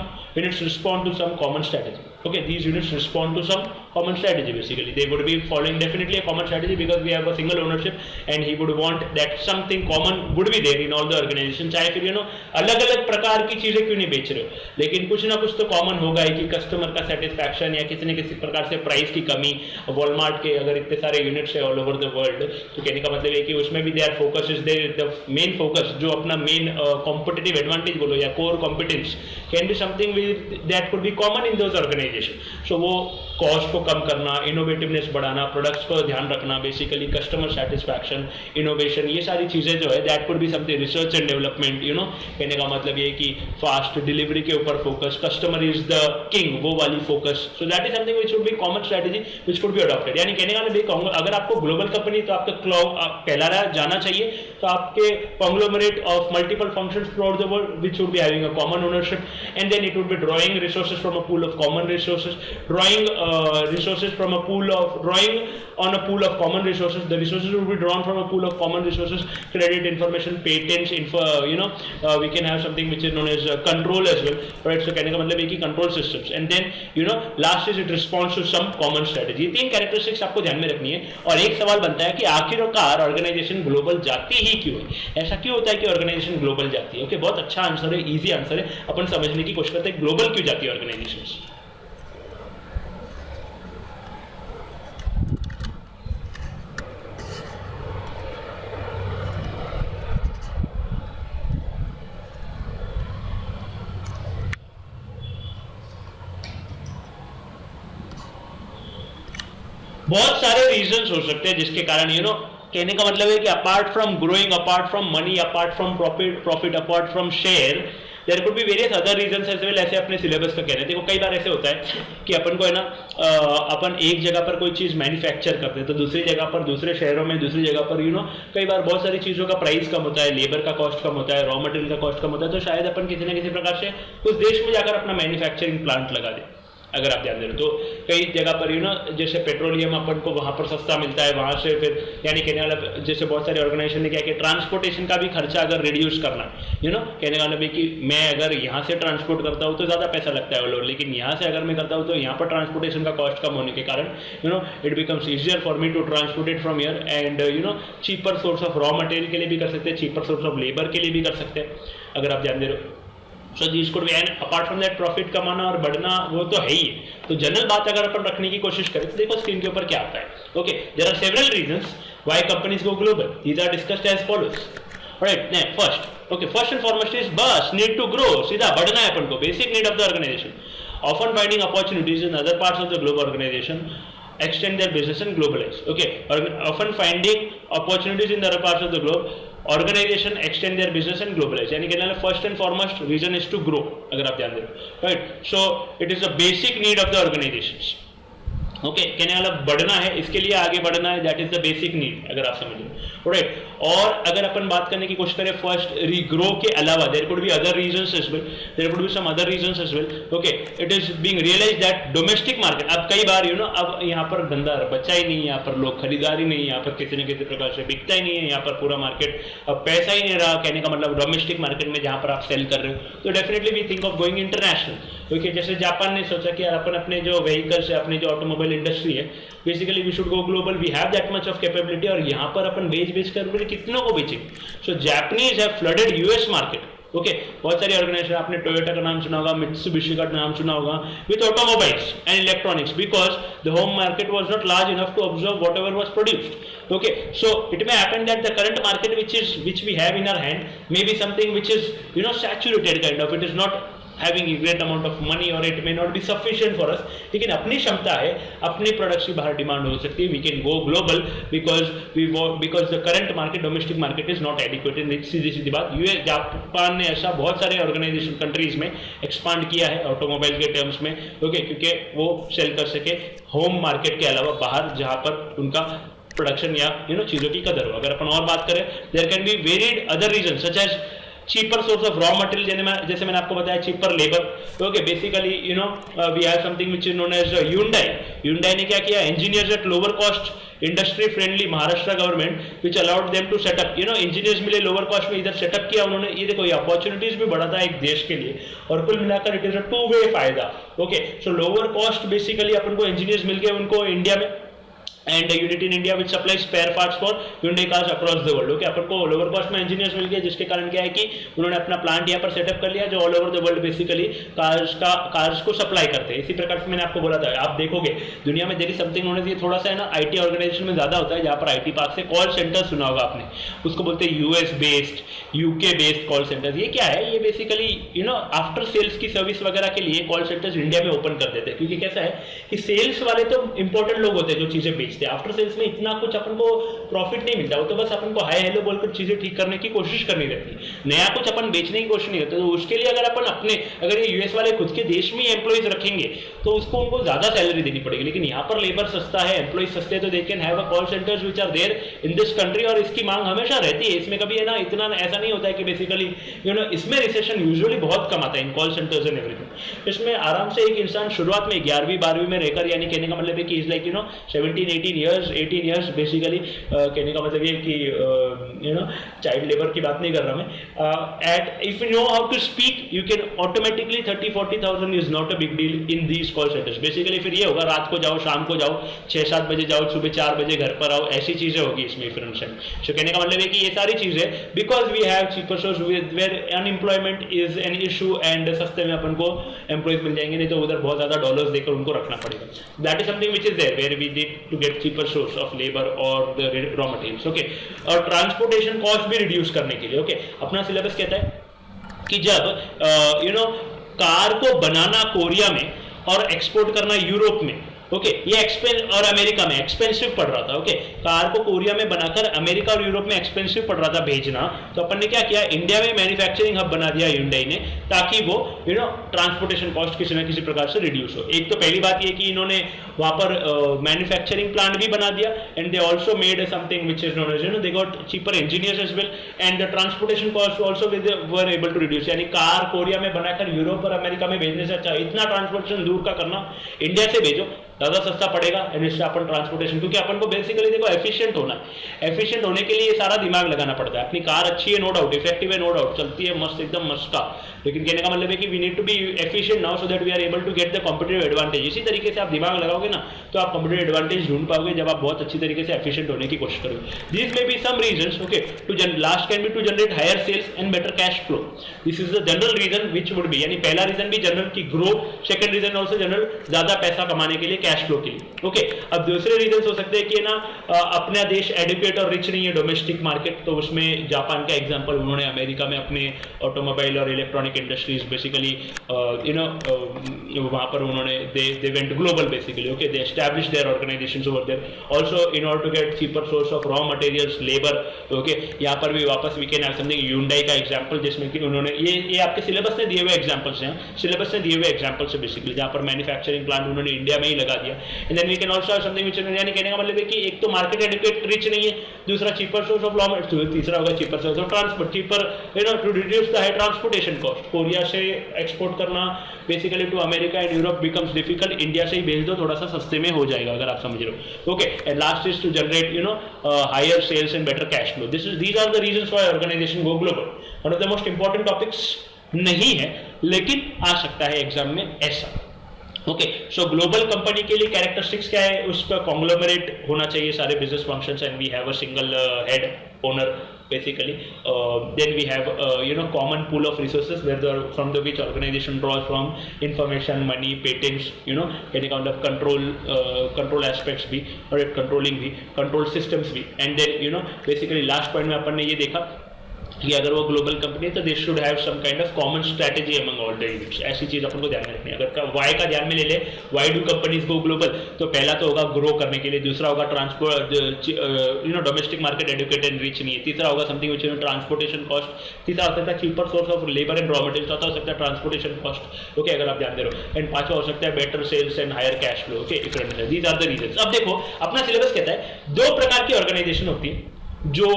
common strategy. Okay, these units respond to some common strategy. Basically they would be following definitely a common strategy because we have a single ownership and he would want that something common would be there in all the organization. चाहे फिर अलग अलग प्रकार की चीजें क्यों नहीं बेच रहे हो, लेकिन कुछ ना कुछ तो कॉमन होगा ही कि कस्टमर का सेटिस्फैक्शन या किसी न किसी प्रकार से प्राइस की कमी। वॉलमार्ट के अगर इतने सारे यूनिट्स है ऑल ओवर द वर्ल्ड, तो कहने का मतलब है कि उसमें भी there focus is there, the main focus जो अपना मेन कॉम्पिटिटिव एडवांटेज बोलो या core competence can be something that could be common in those organisation. So वो कॉस्ट को कम करना, इनोवेटिवनेस बढ़ाना, प्रोडक्ट्स पर ध्यान रखना, बेसिकली कस्टमर सेटिस्फैक्शन, इनोवेशन, ये सारी चीजें जो है that could be something, research and development, कहने का मतलब ये कि फास्ट डिलीवरी के ऊपर focus, customer is the king, वो वाली focus. So that is something which would B common strategy which could be adopted. यानी कहने का मतलब अगर आपको ग्लोबल कंपनी तो आपका कहला जाना चाहिए तो आपके conglomerate of multiple functions throughout the world which would be having a common ownership, and then it would be drawing resources from a pool of common resources, drawing resources from a pool of drawing on a pool of common resources. The resources will be drawn from a pool of common resources, credit information, patents, we can have something which is known as control as well, right? So कहने का मतलब है कि control systems, and then last is it responds to some common strategy. 3 characteristics आपको ध्यान में रखनी है. और एक सवाल बनता है कि आखिरकार ऑर्गेनाइजेशन ग्लोबल जाती ही क्यों है? ऐसा क्यों होता है कि ऑर्गेनाइजेशन ग्लोबल जाती है? ओके, बहुत अच्छा आंसर है, इजी आंसर है. अपन समझने की कोशिश करते हैं ग्लोबल क्यों जाती है ऑर्गेनाइजेशन. बहुत सारे रीजंस हो सकते हैं जिसके कारण कहने का मतलब है कि apart from growing, apart from money, apart from profit, apart from share, there could be various other reasons as well. ऐसे अपने सिलेबस का कह रहे हैं. देखो कई बार ऐसे होता है कि अपन को अपन एक जगह पर कोई चीज मैन्युफैक्चर करते हैं तो दूसरी जगह पर, दूसरे शहरों में, दूसरी जगह पर कई बार बहुत सारी चीजों का प्राइस कम होता है, लेबर का कॉस्ट कम होता है, रॉ मटेरियल का कॉस्ट कम होता है. तो शायद अपन किसी न किसी प्रकार से उस देश में जाकर अपना मैन्युफैक्चरिंग प्लांट लगा दें. अगर आप ध्यान दे रहे हो तो कई जगह पर जैसे पेट्रोलियम अपन को वहां पर सस्ता मिलता है, वहां से फिर यानी कहने वाला जैसे बहुत सारे ऑर्गेनाइजेशन ने क्या किया, ट्रांसपोर्टेशन का भी खर्चा अगर रिड्यूस करना कहने वाला भी कि मैं अगर यहाँ से ट्रांसपोर्ट करता हूँ तो ज़्यादा पैसा लगता है वो लोग, लेकिन यहाँ से अगर मैं करता हूँ तो यहाँ पर ट्रांसपोर्टेशन का कॉस्ट कम होने के कारण it becomes easier for me to transport it from here and cheaper source of raw material के लिए भी कर सकते हैं, चीपर सोर्स ऑफ लेबर के लिए भी कर सकते हैं अगर आप ध्यान दे रहे हो. So this could be, and apart from that profit कमाना और बढ़ना वो तो है ही. तो जनरल बात अगर अपन रखने की कोशिश करें तो देखो स्क्रीन के ऊपर क्या आता है. Okay, there are several reasons why companies go global. These are discussed as follows. Right, first and foremost is बस नीड टू ग्रो. सीधा बढ़ना है अपन को, basic need of the organisation. Often finding opportunities in other parts of the global organisation, extend their business and globalize. Okay, often finding opportunities in the other parts of the globe, organization extend their business and globalize. यानी कहने वाला first and foremost reason is to grow. अगर आप ध्यान दें, right? So it is a basic need of the organizations. Okay, कहने वाला बढ़ना है, इसके लिए आगे बढ़ना है, that is the basic need अगर आप समझो. राइट, और अगर अपन बात करने की कोशिश करें फर्स्ट ग्रो के अलावा there could be other reasons as well, there could be some other reasons as well. Okay, it is being realised that domestic market, अब कई बार अब यहाँ पर धंधा बचा ही नहीं, यहाँ पर लोग खरीदारी नहीं, यहाँ पर किसी न किसी प्रकार से बिकता ही नहीं है, यहाँ पर पूरा मार्केट अब पैसा ही नहीं रहा. कहने का मतलब डोमेस्टिक मार्केट में जहाँ पर आप सेल कर रहे हो तो definitely we think of going international. क्योंकि जैसे जापान ने सोचा कि यार अपन अपने जो व्हीकल्स है, अपने जो ऑटोमोबाइल इंडस्ट्री है, basically we should go global, we have that much of capability, और यहाँ पर अपन बेच कर कितनों को बेचेंगे. So Japanese have flooded US market. Okay, बहुत सारी ऑर्गेनाइजेशन, आपने टोयोटा का नाम सुना होगा, मित्सुबिशी का नाम सुना होगा, with automobiles and electronics, because the home market was not large enough to observe whatever was produced. Okay, so it may happen that the current market which we have in our hand may be something which is saturated kind of, it is not having a great amount of money or it may not be sufficient for us. लेकिन अपनी क्षमता है, अपने products की बाहर demand हो सकती है. we can go global because the current market, domestic market is not adequate. सीधी बात, यूएस जापान ने ऐसा बहुत सारे ऑर्गेनाइजेशन कंट्रीज में एक्सपांड किया है ऑटोमोबाइल के टर्म्स में. ओके, क्योंकि वो सेल कर सके होम मार्केट के अलावा बाहर, जहां पर उनका प्रोडक्शन या चीजों की कदर हो. अगर अपन और बात करें, there can be varied other reason such as cheaper source of raw material, जैसे मैंने आपको बताया cheaper labor. Okay, basically we have something which is known as Hyundai ने क्या किया, engineers at lower cost, industry friendly, Maharashtra government which allowed them to set up, engineers मिले lower cost में, इधर सेटअप किया उन्होंने. ये देखो, ये अपॉर्चुनिटीज भी बढ़ा था एक देश के लिए, और कुल मिलाकर it is a two way फायदा. Okay, so lower cost basically अपन को इंजीनियर्स मिल गए उनको इंडिया में, and unit in India which supplies spare parts for Hyundai cars across the world. Okay, अपन को लोअर कॉस्ट में इंजीनियर्स मिल गए, जिसके कारण क्या है कि उन्होंने अपना प्लांट यहाँ पर सेटअप कर लिया जो all over the world basically cars को सप्लाई करते हैं. इसी प्रकार से मैंने आपको बोला था, आप देखोगे दुनिया में देरी समथिंग होने से थोड़ा सा है ना, आईटी ऑर्गेनाइजेशन में ज्यादा होता है, जहाँ पर आईटी पार्क से कॉल सेंटर सुना होगा आपने, उसको बोलते हैं US based, UK based call centre. ये क्या है, ये बेसिकली आफ्टर सेल्स की सर्विस वगैरह के लिए कॉल सेंटर्स इंडिया में ओपन कर देते हैं. क्योंकि कैसा है कि सेल्स वाले तो इंपॉर्टेंट लोग होते हैं जो चीजें बेचते हैं, आफ्टर सेल्स में इतना कुछ अपन को प्रॉफिट नहीं मिलता, वो तो बस अपन को हाई हेलो बोलकर चीजें ठीक करने की कोशिश करनी रहती है, नया कुछ अपन बेचने की कोशिश नहीं करते। तो उसके लिए अगर अपन अपने, अगर ये यूएस वाले खुद के देश में एम्प्लॉइज रखेंगे तो उसको उनको ज्यादा सैलरी देनी पड़ेगी, लेकिन यहाँ पर लेबर सस्ता है, एम्प्लॉइज सस्ते हैं, तो they can have a call centres which are there in this country, और इसकी मांग हमेशा रहती है। इसमें कभी है ना इतना ऐसा नहीं होता है कि बेसिकली इसमें रिसेशन यूजुअली बहुत कम आता है इन कॉल सेंटर्स एंड एवरीथिंग। इसमें आराम से एक इंसान शुरुआत में 11वीं 12वीं में रहकर, यानी कहने का मतलब है कि इज लाइक 17 18 ईयर्स बेसिकली, कहने का मतलब ये कि चाइल्ड लेबर की बात नहीं कर रहा मैं, at if you know how to speak you can automatically 30-40,000 is not a big deal in these call centres. Basically फिर ये होगा रात को जाओ, शाम को जाओ, 6-7 बजे जाओ, सुबह 4 बजे घर पर आओ, ऐसी चीजें होगी इसमें फ्रेंड्स। सो कहने का मतलब है कि ये सारी चीजें because we have cheaper source where unemployment is an issue, and सस्ते में अपन को एम्प्लॉयज मिल जाएंगे, नहीं तो उधर बहुत ज्यादा डॉलर्स देकर उनको रखना पड़ेगा। That is something which is there where we need to get cheaper source of labour और द रॉ मटेरियल्स। ओके, और ट्रांसपोर्टेशन कॉस्ट भी रिड्यूस करने के लिए ओके अपना सिलेबस कहता है कि जब कार को बनाना कोरिया में और एक्सपोर्ट करना यूरोप में, ओके ये एक्सपेंस, और अमेरिका में एक्सपेंसिव पड़ रहा था। ओके, कार को कोरिया में बनाकर अमेरिका और यूरोप में एक्सपेंसिव पड़ रहा था भेजना, तो अपन ने क्या किया, इंडिया में मैन्युफैक्चरिंग हब बना दिया Hyundai ने, ताकि वो ट्रांसपोर्टेशन कॉस्ट किसी ना किसी प्रकार से रिड्यूस हो। एक तो पहली बात ये कि इन्होंने वहां पर मैन्युफैक्चरिंग प्लांट भी बना दिया, and they also made something which is known as they got cheaper engineers as well, and the transportation cost also were able to reduce. यानी कार कोरिया में बनाकर यूरोप और अमेरिका में भेजने से अच्छा इतना ट्रांसपोर्टेशन दूर का करना, इंडिया से भेजो, ज्यादा सस्ता पड़ेगा, एंड इससे अपन ट्रांसपोर्टेशन, क्योंकि अपन को बेसिकली देखो एफिशिएंट होना है, एफिशिएंट होने के लिए सारा दिमाग लगाना पड़ता है। अपनी कार अच्छी है नो डाउट, इफेक्टिव है नो डाउट, चलती है मस्त एकदम मस्त का, लेकिन कहने का मतलब है कि we need to be efficient now so that we are able to get the competitive advantage. इसी तरीके से आप दिमाग लगाओगे ना तो आप कॉम्पिटिटिव एडवांटेज ढूंढ पाओगे जब आप बहुत अच्छी तरीके से एफिशिएंट होने की कोशिश करोगे। This may be some reasons okay to last can be to generate higher sales and better cash flow. This is the general reason which would be, यानी पहला रीजन भी जनरल की ग्रो, सेकंड रीजन आल्सो जनरल ज्यादा पैसा कमाने के लिए, कैश फ्लो के लिए। ओके, अब दूसरे रीजन हो सकते हैं कि ना अपना देश एडुकेट और रिच नहीं है, डोमेस्टिक मार्केट, तो उसमें जापान का एग्जांपल उन्होंने अमेरिका में अपने ऑटोमोबाइल और इलेक्ट्रॉनिक इंडस्ट्रीज बेसिकली वहां पर उन्होंने they went global basically. Okay, they established their organisations over there also in order to get cheaper source of raw materials labour. Okay, यहाँ पर भी वापस we can have something Hyundai का example, जिसमें कि उन्होंने ये आपके सिलेबस में दिए हुए एग्जांपल्स हैं, सिलेबस में दिए हुए एग्जांपल्स है बेसिकली, जहाँ पर मैन्युफैक्चरिंग प्लांट उन्होंने इंडिया में ही लगा दिया। And then we can also have something which, यानी कहने का मतलब है कि एक तो मार्केट एडुकेट रिच नहीं है, दूसरा cheaper source of raw material, तीसरा होगा cheaper source of transport, cheaper to reduce the high transportation cost. Korea से एक्सपोर्ट करना basically to America and Europe becomes difficult, India से ही भेज दो, थोड़ा सा सस्ते में हो जाएगा अगर आप समझ रहे हो। Okay, and last is to generate higher sales and better cash flow. These are the reasons why organisation go global. One of the most important topics नहीं है, लेकिन आ सकता है एग्जाम में ऐसा। ओके, सो ग्लोबल कंपनी के लिए कैरेक्टरिस्टिक्स क्या है, उसका कॉन्ग्लोमरेट होना चाहिए सारे business functions, and we have a single head owner basically. Then we have common pool of resources where from the which organization draws from information, money, patents, any kind of control aspects भी, और controlling भी, control systems भी, and then basically last point में अपन ने ये देखा कि अगर वो ग्लोबल कंपनी है तो they should have some kind of common strategy among all the units. ऐसी चीज अपन को ध्यान में रखनी है। अगर वाई का ध्यान में ले ले, why do companies go global, तो पहला तो होगा ग्रो करने के लिए, दूसरा होगा transport domestic market educated and rich नहीं है, तीसरा होगा समथिंग विच ट्रांसपोर्टेशन कॉस्ट, तीसरा हो सकता है cheaper source of labour and raw material, चौथा हो सकता है ट्रांसपोर्टेशन कॉस्ट। ओके, अगर आप ध्यान दे रहे हो, एंड पांचवा हो सकता है better sales and higher cash flow. Okay, these are the reasons. अब देखो अपना सिलेबस कहता है दो प्रकार की ऑर्गेनाइजेशन होती है जो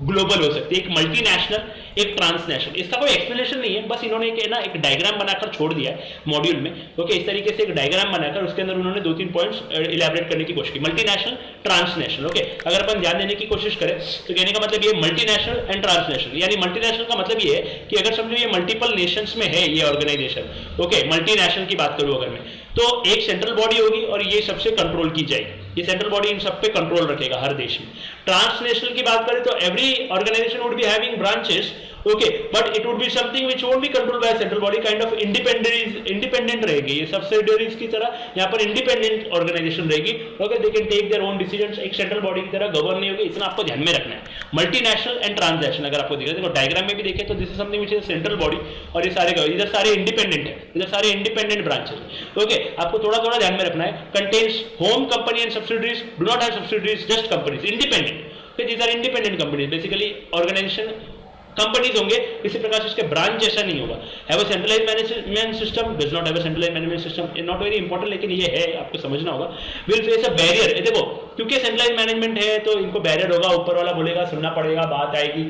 ग्लोबल हो सकती है, एक मल्टीनेशनल, एक ट्रांसनेशनल। इसका कोई एक्सप्लेनेशन नहीं है, बस इन्होंने एक डायग्राम बनाकर छोड़ दिया है मॉड्यूल में। ओके, इस तरीके से एक डायग्राम बनाकर उसके अंदर उन्होंने 2-3 पॉइंट्स इलैबोरेट करने की कोशिश की, मल्टीनेशनल, ट्रांसनेशनल। ओके, अगर अपन ध्यान देने की कोशिश करें तो कहने का मतलब ये मल्टीनेशनल एंड ट्रांसनेशनल, यानी मल्टीनेशनल का मतलब ये है कि अगर समझो ये मल्टीपल नेशंस में है ये ऑर्गेनाइजेशन। ओके, मल्टीनेशनल की बात करूं अगर मैं, तो एक सेंट्रल बॉडी होगी और ये सबसे कंट्रोल की जाएगी, ये सेंट्रल बॉडी इन सब पे कंट्रोल रखेगा हर देश में। ट्रांसनेशनल की बात करें तो every organisation would be having branches, okay, but it would be something which won't be controlled by central body, kind of independent रहेगी, ये सब्सिडियरीज की तरह यहाँ पर इंडिपेंडेंट ऑर्गेनाइजेशन रहेगी। Okay, they can take their own decisions, एक central body की तरह गवर्न नहीं होगी, इतना आपको ध्यान में रखना है। मल्टीनेशनल एंड ट्रांसनेशनल अगर आपको देखो डायग्राम में भी देखें तो this is something which is central body, और ये सारे इधर सारे इंडिपेंडेंट है, इधर सारे इंडिपेंडेंट ब्रांचेस। ओके, आपको थोड़ा थोड़ा ध्यान में रखना है, contains home company and subsidiaries, do not have subsidiaries, just companies, independent. फिर these are independent companies, basically organisation companies होंगे, इसी प्रकार से उसके ब्रांच जैसा नहीं होगा। Have a centralised management system, does not have a centralised management system, not very important, लेकिन ये है, आपको समझना होगा। विल फेस अ बैरियर, देखो क्योंकि सेंट्रलाइज्ड मैनेजमेंट है तो इनको बैरियर होगा, ऊपर वाला बोलेगा सुनना पड़ेगा, बात आएगी,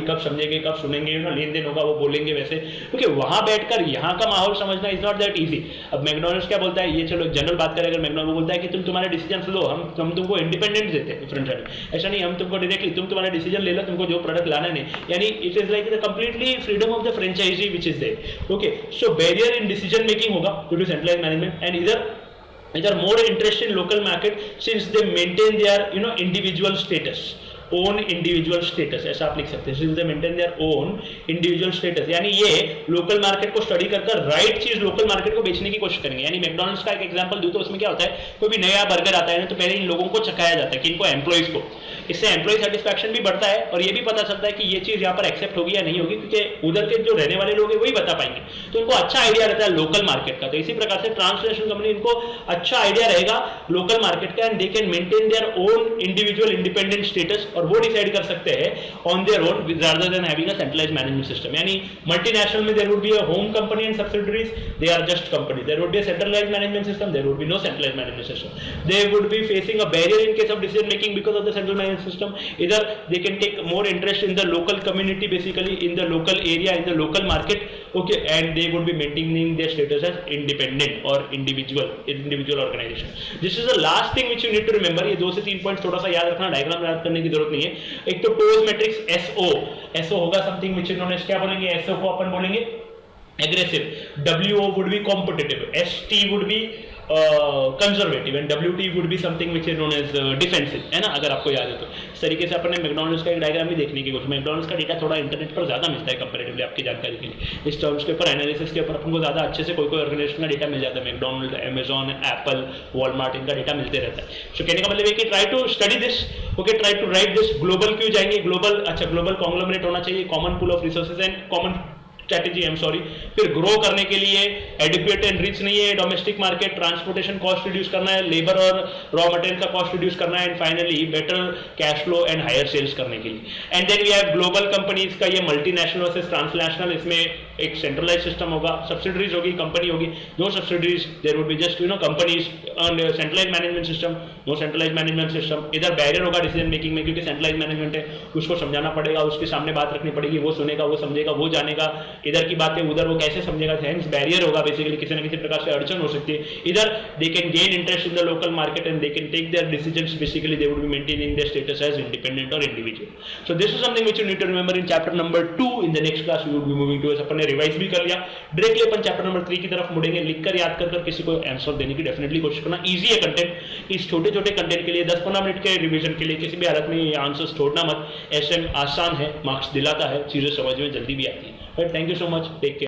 कब समझेंगे, कब सुनेंगे, लेन देन होगा, वो बोलेंगे वैसे, क्योंकि वहां बैठकर यहाँ का माहौल समझना इज नॉट दैट इजी। अब मैकडॉनल्ड्स क्या बोलता है, ये चलो जनरल बात करें, अगर मैकडॉनल्ड बोलता है कि तुम तुम्हारे डिसीजन लो, हम तुमको इंडिपेंडेंस देते हैं डिफरेंट साइड, ऐसा नहीं हम तुमको डायरेक्टली तुम तुम्हारा डिसीजन ले लो, तुमको जो प्रोडक्ट लाना नहीं, यानी it is like the completely freedom of the franchisee which is there. Okay, so barrier in decision making होगा due to centralised management, and इधर are more interested in local market since they maintain their individual status, own individual status, ऐसा आप लिख सकते हैं, since they maintain their own individual status, यानी ये local market को स्टडी कर राइट चीज लोकल मार्केट को बेचने की कोशिश करेंगे। यानी मैकडॉनल्ड्स का एक एग्जांपल दूं तो उसमें क्या होता है, कोई भी नया बर्गर आता है ना तो पहले इन लोगों को चखाया जाता है, कि इनको एम्प्लॉइज को, इससे एम्प्लॉय सेटिस्फैक्शन भी बढ़ता है और ये भी पता चलता है कि ये चीज यहाँ पर एक्सेप्ट होगी या नहीं होगी, क्योंकि उधर के जो रहने वाले लोग हैं वही बता पाएंगे, तो इनको अच्छा आइडिया रहता है लोकल मार्केट का। तो इसी प्रकार से ट्रांसलेशन कंपनी इनको अच्छा आइडिया रहेगा लोकल मार्केट का, and they can maintain their own individual independent status, और वो डिसाइड कर सकते हैं on their own rather than having a centralised management system. यानी मल्टीनेशनल में there would be a home company and subsidiaries, they are just company, there would be a centralised management system, there would be no centralised management system, they would be facing a barrier in case of decision making because of the central management system. Either they can take more interest in the local community, basically in the local area, in the local market, okay, and they would be maintaining their status as independent or individual organization. This is the last thing which you need to remember. ये 2 से 3 point थोड़ा सा याद रखना, diagram याद करने की जरूरत नहीं है। एक तो टोज मैट्रिक्स SO होगा समथिंग which इन्होंने क्या बोलेंगे, SO को अपन बोलेंगे aggressive, WO would be competitive, ST would be conservative, and WT would be something which is known as defensive, है ना, अगर आपको याद है तो। इस तरीके से अपन ने मैकडॉनल्ड्स का एक डायग्राम भी देखने की कोशिश, मैकडॉनल्ड्स का डेटा थोड़ा इंटरनेट पर ज्यादा मिलता है कंपैरेटिवली, आपकी जानकारी के लिए, इस टर्म्स के ऊपर एनालिसिस के ऊपर अपन को ज्यादा अच्छे से कोई ऑर्गेनाइजेशन का डेटा मिल जाता है, मैकडॉनल्ड, अमेजॉन, एप्पल, वॉलमार्ट, इनका डेटा मिलते रहता है। सो कहने का मतलब है कि try to study this, okay, try to write this. Global क्यों जाएंगे, ग्लोबल, अच्छा ग्लोबल कॉन्ग्लोमरेट होना चाहिए, common pool of resources and common strategy, I am sorry. फिर ग्रो करने के लिए एडिक्वेट एंड रिच नहीं है, domestic market, transportation cost reduce करना है, लेबर और रॉ मटेरियल का कॉस्ट रिड्यूस करना है, and finally better cash flow and higher sales करने के लिए। And then we have global companies का, ये मल्टीनेशनल वर्सेस ट्रांसनेशनल, इसमें एक सेंट्रलाइज सिस्टम होगा, सब्सिडरीज होगी, कंपनी होगी, no subsidiaries, there would be just companies, and centralise management system, no centralise management system. इधर बैरियर होगा डिसीजन मेकिंग में, क्योंकि सेंट्रलाइज मैनेजमेंट है, उसको समझाना पड़ेगा, उसके सामने बात रखनी पड़ेगी, वो सुनेगा, वो समझेगा, वो जानेगा, इधर की बातें उधर वो कैसे समझेगा, हैंस बैरियर होगा, बेसिकली किसी न किसी प्रकार से अड़चन हो सकती है। इधर they can gain interest in the local market and they can take their decisions, basically they would be maintaining their status as independent और individual. So this is something which you need to remember in chapter number 2। In the next class we would be moving towards, अपन ने revise भी कर लिया, directly अपन chapter number 3 की तरफ मुड़ेंगे, लिखकर याद कर किसी को आंसर देने की डेफिनेटली कोशिश करना। इजी है कंटेंट, इस छोटे-छोटे कंटेंट के लिए 10-15 मिनट के रिवीजन के लिए किसी भी हालत में ये आंसर्स छोड़ना मत। एसएम आसान है, मार्क्स दिलाता है, चीजें समझ में जल्दी भी आती है। But thank you so much, take care.